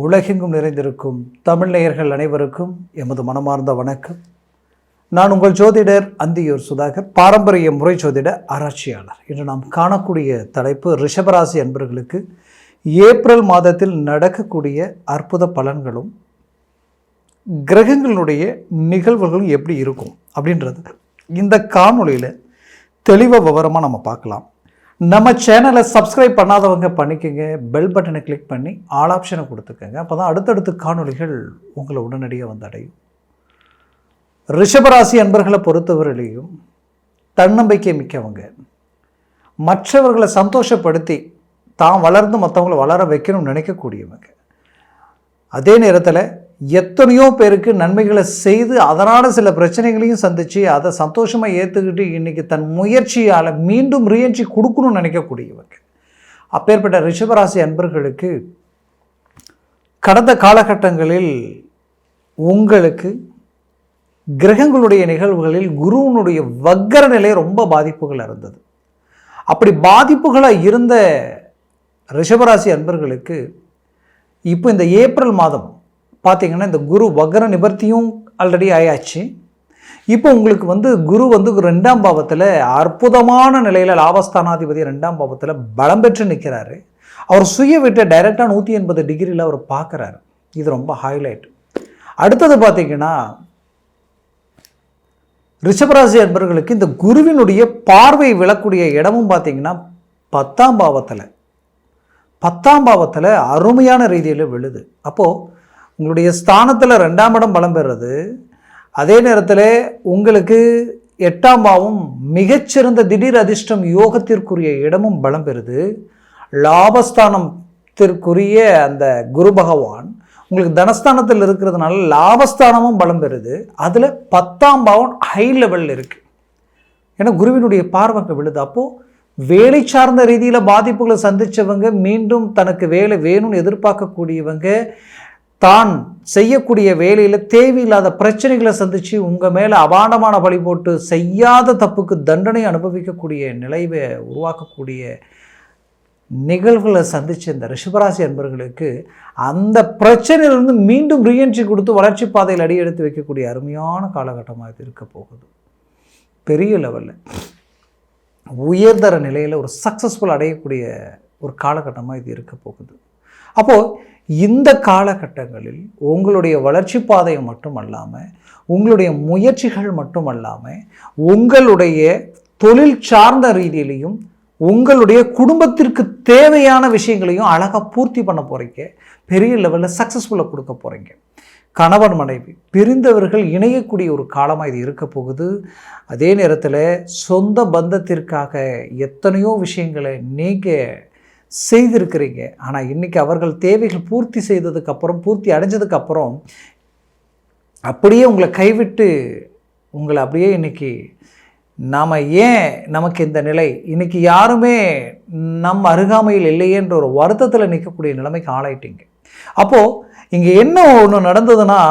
உலகெங்கும் நிறைந்திருக்கும் தமிழ் நேயர்கள் அனைவருக்கும் எமது மனமார்ந்த வணக்கம். நான் உங்கள் ஜோதிடர் அந்தியூர் சுதாகர், பாரம்பரிய முறை ஜோதிட ஆராய்ச்சியாளர். இன்று நாம் காணக்கூடிய தலைப்பு ரிஷபராசி அன்பர்களுக்கு ஏப்ரல் மாதத்தில் நடக்கக்கூடிய அற்புத பலன்களும் கிரகங்களுடைய நிகழ்வுகளும் எப்படி இருக்கும் அப்படின்றது இந்த காணொளியில் தெளிவாக விவரமாக நம்ம பார்க்கலாம். நம்ம சேனலை சப்ஸ்கிரைப் பண்ணாதவங்க பண்ணிக்கோங்க, பெல் பட்டனை கிளிக் பண்ணி ஆல் ஆப்ஷனை கொடுத்துக்கோங்க. அப்போ தான் அடுத்தடுத்த காணொளிகள் உங்களை உடனடியாக வந்து அடையும். ரிஷபராசி அன்பர்களை பொறுத்தவரையிலையும் தன்னம்பிக்கை மிக்கவங்க, மற்றவர்களை சந்தோஷப்படுத்தி தான் வளர்ந்து மற்றவங்களை வளர வைக்கணும்னு நினைக்கக்கூடியவங்க. அதே நேரத்தில் எத்தனையோ பேருக்கு நன்மைகளை செய்து அதனால் சில பிரச்சனைகளையும் சந்தித்து அதை சந்தோஷமாக ஏற்றுக்கிட்டு இன்றைக்கி தன் முயற்சியால் மீண்டும் ரீஎன்ட்ரி கொடுக்கணும்னு நினைக்கக்கூடியவங்க. அப்பேற்பட்ட ரிஷபராசி அன்பர்களுக்கு கடந்த காலகட்டங்களில் உங்களுக்கு கிரகங்களுடைய நிகழ்வுகளில் குருவினுடைய வக்கர நிலை ரொம்ப பாதிப்புகள் இருந்தது. அப்படி பாதிப்புகளாக இருந்த ரிஷபராசி அன்பர்களுக்கு இப்போ இந்த ஏப்ரல் மாதம் பார்த்திங்கன்னா இந்த குரு வக்கர நிவர்த்தியும் ஆல்ரெடி ஆயாச்சு. இப்போ உங்களுக்கு குரு 2ஆம் பாவத்தில் அற்புதமான நிலையில் லாபஸ்தானாதிபதி 2ஆம் பாவத்தில் பலம் பெற்று நிற்கிறாரு. அவர் சுய வீட்டை டைரெக்டாக 180 டிகிரியில் அவர் பார்க்குறாரு. இது ரொம்ப ஹைலைட். அடுத்தது பார்த்திங்கன்னா ரிஷபராசி அன்பர்களுக்கு இந்த குருவினுடைய பார்வை விழக்கூடிய இடமும் பார்த்திங்கன்னா 10ஆம் பாவத்தில் அருமையான ரீதியில் விழுது. அப்போது உங்களுடைய ஸ்தானத்தில் 2ஆம் இடம் பலம் பெறுறது, அதே நேரத்தில் உங்களுக்கு 8ஆம் பாவம் மிகச்சிறந்த திடீர் அதிர்ஷ்டம் யோகத்திற்குரிய இடமும் பலம் பெறுது. லாபஸ்தானத்திற்குரிய அந்த குரு பகவான் உங்களுக்கு தனஸ்தானத்தில் இருக்கிறதுனால லாபஸ்தானமும் பலம் பெறுது. அதில் 10ஆம் பாவம் ஹை லெவலில் இருக்குது. ஏன்னா குருவினுடைய பார்வைக்கு விழுது. அப்போது வேலை சார்ந்த ரீதியில் பாதிப்புகளை சந்தித்தவங்க, மீண்டும் தனக்கு வேலை வேணும்னு எதிர்பார்க்கக்கூடியவங்க, தான் செய்யக்கூடிய வேலையில் தேவையில்லாத பிரச்சனைகளை சந்தித்து உங்கள் மேலே அபாண்டமான பழி போட்டு செய்யாத தப்புக்கு தண்டனை அனுபவிக்கக்கூடிய நிலைவை உருவாக்கக்கூடிய நிகழ்வுகளை சந்தித்த இந்த ரிஷபராசி அன்பர்களுக்கு அந்த பிரச்சனையிலிருந்து மீண்டும் ரீஎன்ட்ரி கொடுத்து வளர்ச்சி பாதையில் அடி எடுத்து வைக்கக்கூடிய அருமையான காலகட்டமாக இது இருக்க போகுது. பெரிய லெவலில் உயர்தர நிலையில் ஒரு சக்ஸஸ்ஃபுல் அடையக்கூடிய ஒரு காலகட்டமாக இது இருக்க போகுது. அப்போது இந்த காலகட்டங்களில் உங்களுடைய வளர்ச்சி பாதையை மட்டும் அல்லாமல், உங்களுடைய முயற்சிகள் மட்டும் அல்லாமல், உங்களுடைய தொழில் சார்ந்த ரீதியிலையும் உங்களுடைய குடும்பத்திற்கு தேவையான விஷயங்களையும் அழகாக பூர்த்தி பண்ண போகிறீங்க. பெரிய லெவலில் சக்ஸஸ்ஃபுல்லாக கொடுக்க போகிறீங்க. கணவன் மனைவி பிரிந்தவர்கள் இணையக்கூடிய ஒரு காலமாக இது இருக்க போகுது. அதே நேரத்தில் சொந்த பந்தத்திற்காக எத்தனையோ விஷயங்களை நீங்கள் செய்திருக்கிறீங்க. ஆனால் இன்றைக்கி அவர்கள் தேவைகள் பூர்த்தி செய்ததுக்கப்புறம், பூர்த்தி அடைஞ்சதுக்கப்புறம் அப்படியே உங்களை கைவிட்டு உங்களை அப்படியே இன்றைக்கி நாம் ஏன் நமக்கு இந்த நிலை, இன்றைக்கி யாருமே நம் அருகாமையில் இல்லையேன்ற ஒரு வருத்தத்தில் நிற்கக்கூடிய நிலைமைக்கு ஆளாயிட்டீங்க. அப்போது இங்கே என்ன ஒன்று நடந்ததுன்னா,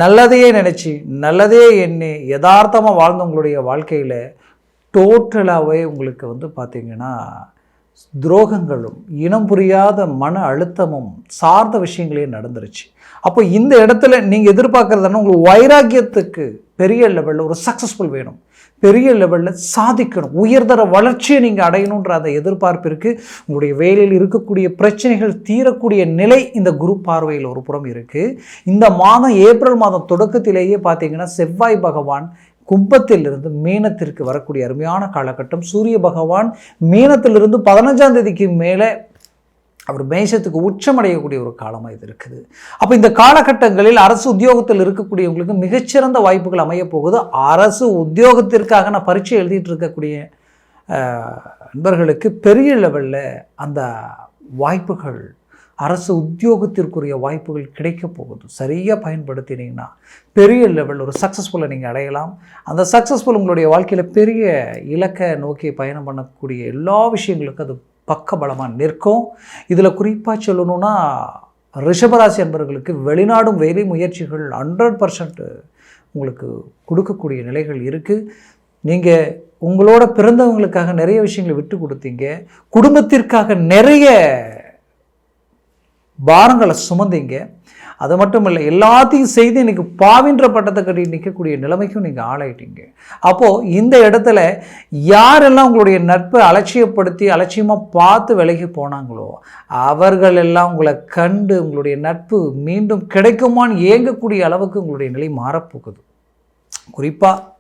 நல்லதையே நினச்சி நல்லதே எண்ணி யதார்த்தமாக வாழ்ந்த உங்களுடைய வாழ்க்கையில் டோட்டலாகவே உங்களுக்கு பார்த்திங்கன்னா துரோகங்களும் இனம் புரியாத மன அழுத்தமும் சார்ந்த விஷயங்களே நடந்துருச்சு. அப்போ இந்த இடத்துல நீங்கள் எதிர்பார்க்குறதுனா உங்களுக்கு வைராக்கியத்துக்கு பெரிய லெவலில் ஒரு சக்ஸஸ்ஃபுல் வேணும், பெரிய லெவலில் சாதிக்கணும், உயர்தர வளர்ச்சியை நீங்கள் அடையணுன்ற அந்த எதிர்பார்ப்பிற்கு உங்களுடைய வேலையில் இருக்கக்கூடிய பிரச்சனைகள் தீரக்கூடிய நிலை இந்த குரு பார்வையில் ஒரு புறம் இருக்குது. இந்த மாதம் ஏப்ரல் மாதம் தொடக்கத்திலேயே பார்த்தீங்கன்னா செவ்வாய் பகவான் கும்பத்திலிருந்து மீனத்திற்கு வரக்கூடிய அருமையான காலகட்டம். சூரிய பகவான் மீனத்திலிருந்து 15ஆம் தேதிக்கு மேலே அவர் மேஷத்துக்கு உச்சமடையக்கூடிய ஒரு காலமாக இது இருக்குது. அப்போ இந்த காலகட்டங்களில் அரசு உத்தியோகத்தில் இருக்கக்கூடியவங்களுக்கு மிகச்சிறந்த வாய்ப்புகள் அமைய போகுது. அரசு உத்தியோகத்திற்காக நான் பரீட்சை எழுதிட்டு இருக்கக்கூடிய நண்பர்களுக்கு பெரிய லெவலில் அந்த வாய்ப்புகள், அரசு உத்தியோகத்திற்குரிய வாய்ப்புகள் கிடைக்க போகுது. சரியாக பயன்படுத்தினீங்கன்னா பெரிய லெவலில் ஒரு சக்ஸஸ்ஃபுல்லை நீங்கள் அடையலாம். அந்த சக்ஸஸ்ஃபுல் உங்களுடைய வாழ்க்கையில் பெரிய இலக்கை நோக்கி பயணம் பண்ணக்கூடிய எல்லா விஷயங்களுக்கும் அது பக்கபலமாக நிற்கும். இதில் குறிப்பாக சொல்லணுன்னா ரிஷபராசி அன்பர்களுக்கு வெளிநாடும் வேலை முயற்சிகள் 100% உங்களுக்கு கொடுக்கக்கூடிய நிலைகள் இருக்குது. நீங்கள் உங்களோட பிறந்தவங்களுக்காக நிறைய விஷயங்களை விட்டு கொடுத்தீங்க, குடும்பத்திற்காக நிறைய பாரங்களை சுமந்தீங்க. அது மட்டும் இல்லை, எல்லாத்தையும் செய்து இன்றைக்கி பாவின்ற பட்டத்தை கட்டி நிற்கக்கூடிய நிலைமைக்கும் நீங்கள் ஆளாயிட்டீங்க. அப்போது இந்த இடத்துல யாரெல்லாம் உங்களுடைய நட்பை அலட்சியப்படுத்தி அலட்சியமாக பார்த்து விலகி போனாங்களோ அவர்கள் எல்லாம் உங்களை கண்டு உங்களுடைய நட்பு மீண்டும் கிடைக்குமான்னு ஏங்கக்கூடிய அளவுக்கு உங்களுடைய நிலை மாறப்போகுது. குறிப்பாக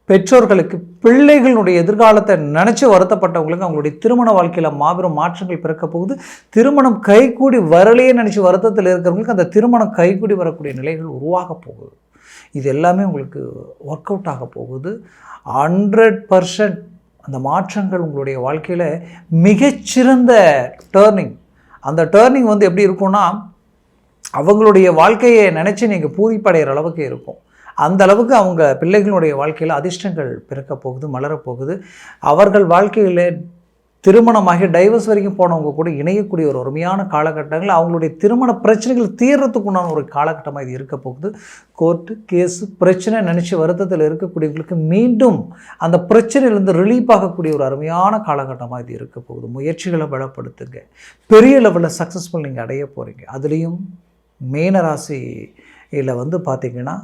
பெற்றோர்களுக்கு பிள்ளைகளுடைய எதிர்காலத்தை நினச்சி வருத்தப்பட்டவங்களுக்கு அவங்களுடைய திருமண வாழ்க்கையில் மாபெரும் மாற்றங்கள் பிறக்க போகுது. திருமணம் கைகூடி வரலையே நினச்சி வருத்தத்தில் இருக்கிறவங்களுக்கு அந்த திருமணம் கைகூடி வரக்கூடிய நிலைகள் உருவாக போகுது. இது எல்லாமே உங்களுக்கு ஒர்க் அவுட் ஆக போகுது. 100% அந்த மாற்றங்கள் உங்களுடைய வாழ்க்கையில் மிகச்சிறந்த டேர்னிங். அந்த டேர்னிங் எப்படி இருக்கும்னா, அவங்களுடைய வாழ்க்கையை நினச்சி நீங்கள் பூரிப்படைகிற அளவுக்கு இருக்கும். அந்த அளவுக்கு அவங்க பிள்ளைகளுடைய வாழ்க்கையில் அதிர்ஷ்டங்கள் பிறக்க போகுது, மலரப்போகுது. அவர்கள் வாழ்க்கையில் திருமணமாகி டைவர்ஸ் வரைக்கும் போனவங்க கூட இணையக்கூடிய ஒரு அருமையான காலகட்டங்கள், அவங்களுடைய திருமண பிரச்சனைகள் தீர்றதுக்குண்டான ஒரு காலகட்டமாக இது இருக்க போகுது. கோர்ட்டு கேஸு பிரச்சனை நினச்சி வருத்தத்தில் இருக்கக்கூடியவங்களுக்கு மீண்டும் அந்த பிரச்சனையிலேருந்து ரிலீஃப் ஆகக்கூடிய ஒரு அருமையான காலகட்டமாக இது இருக்க போகுது. முயற்சிகளை பலப்படுத்துங்க. பெரிய லெவலில் சக்ஸஸ்ஃபுல் நீங்கள் அடைய போகிறீங்க. அதுலேயும் மீனராசியில் பார்த்திங்கன்னா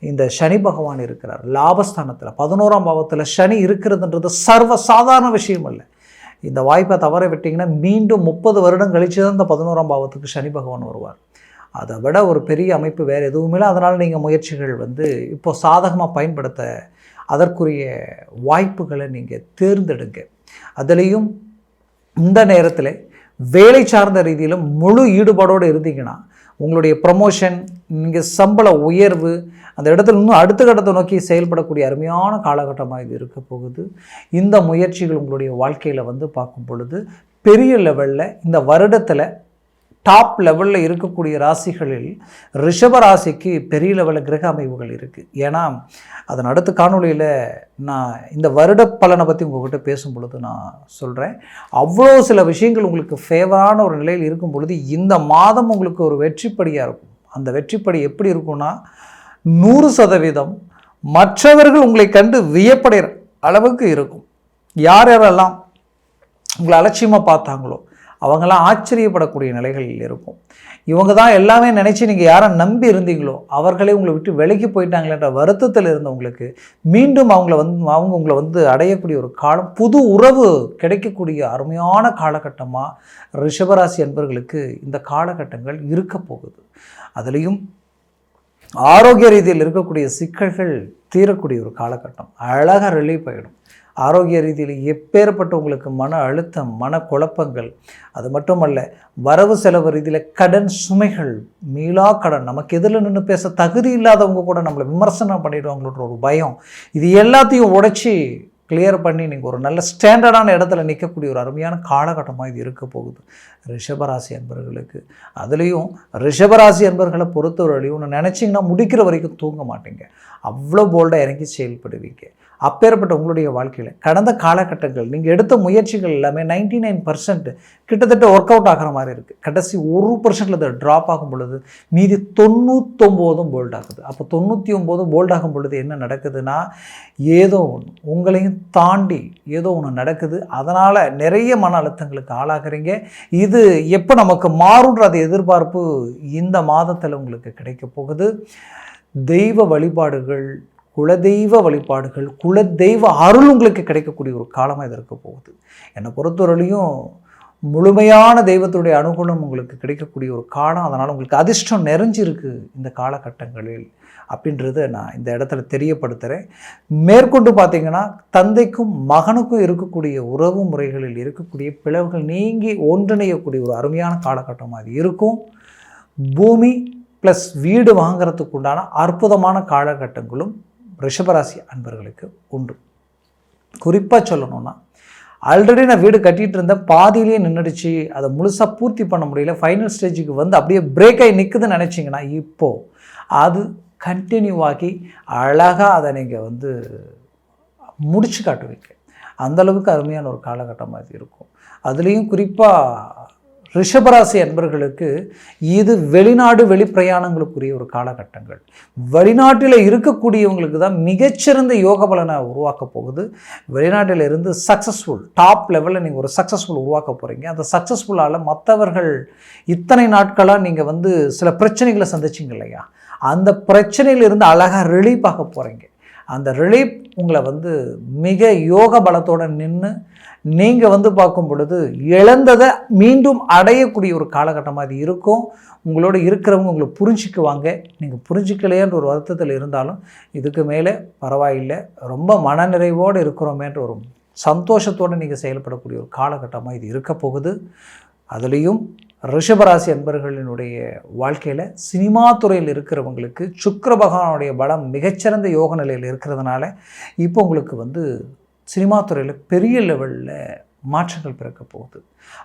இந்த சனி பகவான் இருக்கிறார் லாபஸ்தானத்தில் 11ஆம் பாவத்தில் சனி இருக்கிறதுன்றது சர்வ சாதாரண விஷயம் அல்ல. இந்த வாய்ப்பை தவற விட்டிங்கன்னா மீண்டும் 30 வருடம் கழித்து தான் இந்த 11ஆம் பாவத்துக்கு சனி பகவான் வருவார். அதை விட ஒரு பெரிய அமைப்பு வேறு எதுவுமே இல்லை. அதனால் நீங்கள் முயற்சிகள் இப்போது சாதகமாக பயன்படுத்த அதற்குரிய வாய்ப்புகளை நீங்கள் தேர்ந்தெடுங்க. அதுலேயும் இந்த நேரத்தில் வேலை சார்ந்த ரீதியில் முழு ஈடுபாடோடு இருந்தீங்கன்னா உங்களுடைய ப்ரமோஷன், நீங்கள் சம்பள உயர்வு, அந்த இடத்துல இன்னும் அடுத்த கட்டத்தை நோக்கி செயல்படக்கூடிய அருமையான காலகட்டமாக இது இருக்க போகுது. இந்த முயற்சிகள் உங்களுடைய வாழ்க்கையில் பார்க்கும் பொழுது பெரிய லெவலில் இந்த வருடத்தில் டாப் லெவலில் இருக்கக்கூடிய ராசிகளில் ரிஷப ராசிக்கு பெரிய லெவலில் கிரக அமைவுகள் இருக்குது. ஏன்னா அதன் அடுத்த காணொலியில் நான் இந்த வருட பலனை பற்றி உங்கள்கிட்ட பேசும் பொழுது நான் சொல்கிறேன். அவ்வளோ சில விஷயங்கள் உங்களுக்கு ஃபேவரான ஒரு நிலையில் இருக்கும் பொழுது இந்த மாதம் உங்களுக்கு ஒரு வெற்றிப்படியாக இருக்கும். அந்த வெற்றிப்படி எப்படி இருக்கும்னா 100% மற்றவர்கள் உங்களை கண்டு வியப்படைகிற அளவுக்கு இருக்கும். யார் யாரெல்லாம் உங்களை அலட்சியமாக பார்த்தாங்களோ அவங்களாம் ஆச்சரியப்படக்கூடிய நிலைகளில் இருக்கும். இவங்க தான் எல்லாமே நினச்சி நீங்கள் யாரை நம்பி இருந்தீங்களோ அவர்களே உங்களை விட்டு விலகி போயிட்டாங்களேன்ற வருத்தத்தில் இருந்தவங்களுக்கு மீண்டும் அவங்க உங்களை அடையக்கூடிய ஒரு காலம், புது உறவு கிடைக்கக்கூடிய அருமையான காலகட்டமாக ரிஷபராசி அன்பர்களுக்கு இந்த காலகட்டங்கள் இருக்க போகுது. அதுலேயும் ஆரோக்கிய ரீதியில் இருக்கக்கூடிய சிக்கல்கள் தீரக்கூடிய ஒரு காலகட்டம், அழகாக ரிலீஃப் ஆகிடும். ஆரோக்கிய ரீதியில் எப்பேற்பட்ட உங்களுக்கு மன அழுத்தம், மன குழப்பங்கள், அது மட்டுமல்ல வரவு செலவு ரீதியில் கடன் சுமைகள், மீளா கடன், நமக்கு எதில் நின்று பேச தகுதி இல்லாதவங்க கூட நம்மளை விமர்சனம் பண்ணிடுவாங்களோன்ற ஒரு பயம், இது எல்லாத்தையும் உடைச்சி கிளியர் பண்ணி நீங்கள் ஒரு நல்ல ஸ்டாண்டர்டான இடத்துல நிற்கக்கூடிய ஒரு அருமையான காலகட்டமாக இது இருக்க போகுது ரிஷபராசி அன்பர்களுக்கு. அதுலேயும் ரிஷபராசி அன்பர்களை பொறுத்தவரையிலையும் ஒன்று நினச்சிங்கன்னா முடிக்கிற வரைக்கும் தூங்க மாட்டீங்க. அவ்வளோ போல்டாக இறங்கி செயல்படுவீங்க. அப்பேற்பட்ட உங்களுடைய வாழ்க்கையில் கடந்த காலகட்டங்கள் நீங்கள் எடுத்த முயற்சிகள் எல்லாமே 99% கிட்டத்தட்ட ஒர்க் அவுட் ஆகிற மாதிரி இருக்குது. கடைசி 1% அது ட்ராப் ஆகும் பொழுது மீதி 99 போல்ட் ஆகுது. அப்போ 99 போல்ட் ஆகும் பொழுது என்ன நடக்குதுன்னா, ஏதோ ஒன்று உங்களையும் தாண்டி ஏதோ ஒன்று நடக்குது. அதனால் நிறைய மன அழுத்தங்களுக்கு ஆளாகிறீங்க. இது எப்போ நமக்கு மாறுன்ற அது எதிர்பார்ப்பு இந்த மாதத்தில் உங்களுக்கு கிடைக்க போகுது. தெய்வ வழிபாடுகள், குலதெய்வ வழிபாடுகள், குலதெய்வ அருள் உங்களுக்கு கிடைக்கக்கூடிய ஒரு காலமாக இது இருக்க போகுது. என்னை பொறுத்தவரையிலையும் முழுமையான தெய்வத்துடைய அனுகூலம் உங்களுக்கு கிடைக்கக்கூடிய ஒரு காலம். அதனால் உங்களுக்கு அதிர்ஷ்டம் நிறைஞ்சிருக்கு இந்த காலகட்டங்களில் அப்படின்றத நான் இந்த இடத்துல தெரியப்படுத்துகிறேன். மேற்கொண்டு பார்த்திங்கன்னா தந்தைக்கும் மகனுக்கும் இருக்கக்கூடிய உறவு முறைகளில் இருக்கக்கூடிய பிளவுகள் நீங்கி ஒன்றிணையக்கூடிய ஒரு அருமையான காலகட்டமாக அது இருக்கும். பூமி ப்ளஸ் வீடு வாங்கிறதுக்கு உண்டான அற்புதமான காலகட்டங்களும் ரிஷபராசி அன்பர்களுக்கு உண்டு. குறிப்பாக சொல்லணும்னா, ஆல்ரெடி நான் வீடு கட்டிகிட்டு இருந்தேன், பாதியிலேயே நின்றுடுச்சு, அதை முழுசாக பூர்த்தி பண்ண முடியல, ஃபைனல் ஸ்டேஜுக்கு அப்படியே பிரேக் ஆகி நிற்குதுன்னு நினச்சிங்கன்னா இப்போது அது கண்டினியூ ஆகி அழகாக அதை நீங்கள் முடிச்சு காட்டுவீங்க. அந்தளவுக்கு அருமையான ஒரு காலகட்டமாக இருக்கும். அதுலேயும் குறிப்பாக ரிஷபராசி அன்பர்களுக்கு இது வெளிநாடு வெளிப்பிரயாணங்களுக்குரிய ஒரு காலகட்டங்கள். வெளிநாட்டில் இருக்கக்கூடியவங்களுக்கு தான் மிகச்சிறந்த யோக பலனை உருவாக்க போகுது. வெளிநாட்டில் இருந்து சக்ஸஸ்ஃபுல் டாப் லெவலில் நீங்கள் ஒரு சக்ஸஸ்ஃபுல் உருவாக்க போகிறீங்க. அந்த சக்ஸஸ்ஃபுல்லால் மற்றவர்கள் இத்தனை நாட்களாக நீங்கள் சில பிரச்சனைகளை சந்திச்சிங்க இல்லையா, அந்த பிரச்சனையிலிருந்து அழகாக ரிலீஃப் ஆக போகிறீங்க. அந்த ரிலீஃப் உங்களை மிக யோக பலத்தோடு நின்று நீங்கள் பார்க்கும் பொழுது இழந்ததை மீண்டும் அடையக்கூடிய ஒரு காலகட்டமாக அது இருக்கும். உங்களோட இருக்கிறவங்க உங்களை புரிஞ்சிக்குவாங்க. நீங்கள் புரிஞ்சிக்கலையன்ற ஒரு வருத்தத்தில் இருந்தாலும் இதுக்கு மேலே பரவாயில்லை, ரொம்ப மனநிறைவோடு இருக்கிறோமேன்ற ஒரு சந்தோஷத்தோடு நீங்கள் செயல்படக்கூடிய ஒரு காலகட்டமாக இது இருக்க போகுது. அதுலேயும் ரிஷபராசி அன்பர்களினுடைய வாழ்க்கையில் சினிமா துறையில் இருக்கிறவங்களுக்கு சுக்கிர பகவானுடைய பலம் மிகச்சிறந்த யோக நிலையில் இருக்கிறதுனால இப்போ உங்களுக்கு சினிமா துறையில் பெரிய லெவலில் மாற்றங்கள் பிறக்க போகுது.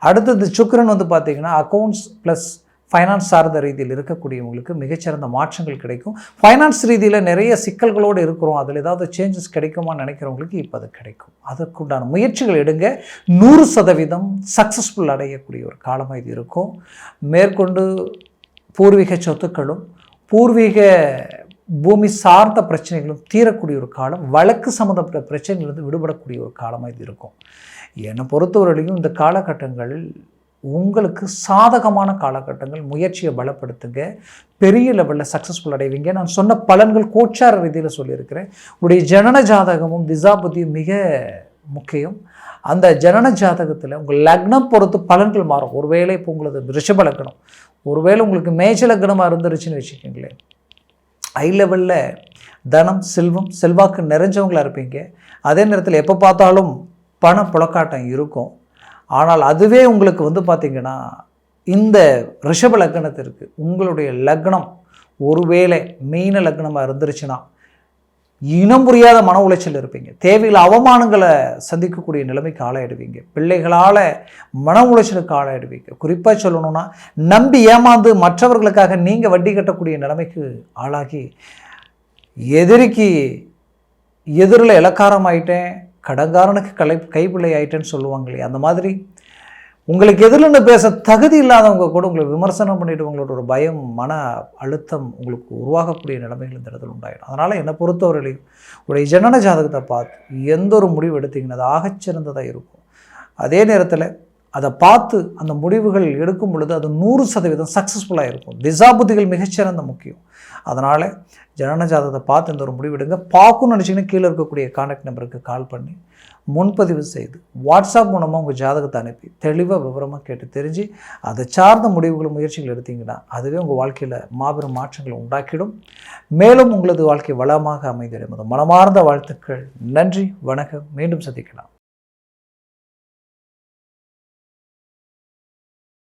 அடுத்தது சுக்கிரன் பார்த்திங்கன்னா அக்கௌண்ட்ஸ் ப்ளஸ் ஃபைனான்ஸ் சார்ந்த ரீதியில் இருக்கக்கூடியவங்களுக்கு மிகச்சிறந்த மாற்றங்கள் கிடைக்கும். ஃபைனான்ஸ் ரீதியில் நிறைய சிக்கல்களோடு இருக்கிறோம், அதில் ஏதாவது சேஞ்சஸ் கிடைக்குமான்னு நினைக்கிறவங்களுக்கு இப்போ அது கிடைக்கும். அதற்குண்டான முயற்சிகள் எடுங்க. 100% சக்ஸஸ்ஃபுல் அடையக்கூடிய ஒரு காலமாக இது இருக்கும். மேற்கொண்டு பூர்வீக சொத்துக்களும் பூர்வீக பூமி சார்ந்த பிரச்சனைகளும் தீரக்கூடிய ஒரு காலம். வழக்கு சம்மந்தப்பட்ட பிரச்சனைகளிலிருந்து விடுபடக்கூடிய ஒரு காலமாக இது இருக்கும். என்னை பொறுத்தவரையிலையும் இந்த காலகட்டங்களில் உங்களுக்கு சாதகமான காலகட்டங்கள். முயற்சியை பலப்படுத்துங்க, பெரிய லெவலில் சக்ஸஸ்ஃபுல் அடைவீங்க. நான் சொன்ன பலன்கள் கோச்சார ரீதியில் சொல்லியிருக்கிறேன். உங்களுடைய ஜனன ஜாதகமும் திசாபுத்தியும் மிக முக்கியம். அந்த ஜனன ஜாதகத்தில் உங்கள் லக்னம் பொறுத்து பலன்கள் மாறும். ஒருவேளை இப்போ உங்களுக்கு ரிஷப லக்னம், ஒருவேளை உங்களுக்கு மேஜ லக்னமாக இருந்துருச்சுன்னு வச்சுக்கோங்களேன், ஹை லெவலில் தனம் செல்வம் செல்வாக்கு நிறைஞ்சவங்களாக இருப்பீங்க. அதே நேரத்தில் எப்போ பார்த்தாலும் பண புழக்காட்டம் இருக்கும். ஆனால் அதுவே உங்களுக்கு பார்த்திங்கன்னா இந்த ரிஷப லக்னத்திற்கு உங்களுடைய லக்னம் ஒருவேளை மீன லக்னமாக இருந்துருச்சுன்னா இனம் புரியாத மன உளைச்சல் இருப்பீங்க. தேவையில்லை அவமானங்களை சந்திக்கக்கூடிய நிலைமைக்கு ஆளாயிடுவீங்க. பிள்ளைகளால் மன உளைச்சலுக்கு ஆளாயிடுவீங்க. குறிப்பாக சொல்லணும்னா நம்பி ஏமாந்து மற்றவர்களுக்காக நீங்கள் வட்டி கட்டக்கூடிய நிலைமைக்கு ஆளாகி எதிரிக்கு எதிரில் இலக்காரம் ஆயிட்டேன், கடங்காரனுக்கு கைப்பிள்ளை ஆயிட்டேன்னு சொல்லுவாங்க இல்லையா, அந்த மாதிரி உங்களுக்கு எதிரில் பேச தகுதி இல்லாதவங்க கூட உங்களை விமர்சனம் பண்ணிவிட்டு உங்களோட ஒரு பயம் மன அழுத்தம் உங்களுக்கு உருவாகக்கூடிய நிலைமைகள் இந்த இடத்துல உண்டாயிடும். அதனால் என்னை பொறுத்தவரையிலையும் உங்களுடைய ஜனன ஜாதகத்தை பார்த்து எந்த ஒரு முடிவு எடுத்திங்கன்னா அது ஆகச்சிறந்ததாக இருக்கும். அதே நேரத்தில் அதை பார்த்து அந்த முடிவுகள் எடுக்கும் பொழுது அது 100% சக்ஸஸ்ஃபுல்லாக இருக்கும். திசாபுத்திகள் மிகச்சிறந்த முக்கியம். அதனால் ஜனன ஜாதகத்தை பார்த்து இந்த ஒரு முடிவெடுங்க. பார்க்கணும்னு நினச்சிங்கன்னா கீழே இருக்கக்கூடிய கான்டாக்ட் நம்பருக்கு கால் பண்ணி முன்பதிவு செய்து வாட்ஸ்அப் மூலமாக உங்கள் ஜாதகத்தை அனுப்பி தெளிவாக விவரமாக கேட்டு தெரிஞ்சு அதை சார்ந்த முடிவுகள் முயற்சிகள் எடுத்தீங்கன்னா அதுவே உங்கள் வாழ்க்கையில் மாபெரும் மாற்றங்களை உண்டாக்கிடும். மேலும் உங்களது வாழ்க்கை வளமாக அமைதியடையும். மனமார்ந்த வாழ்த்துக்கள். நன்றி, வணக்கம். மீண்டும் சந்திக்கலாம்.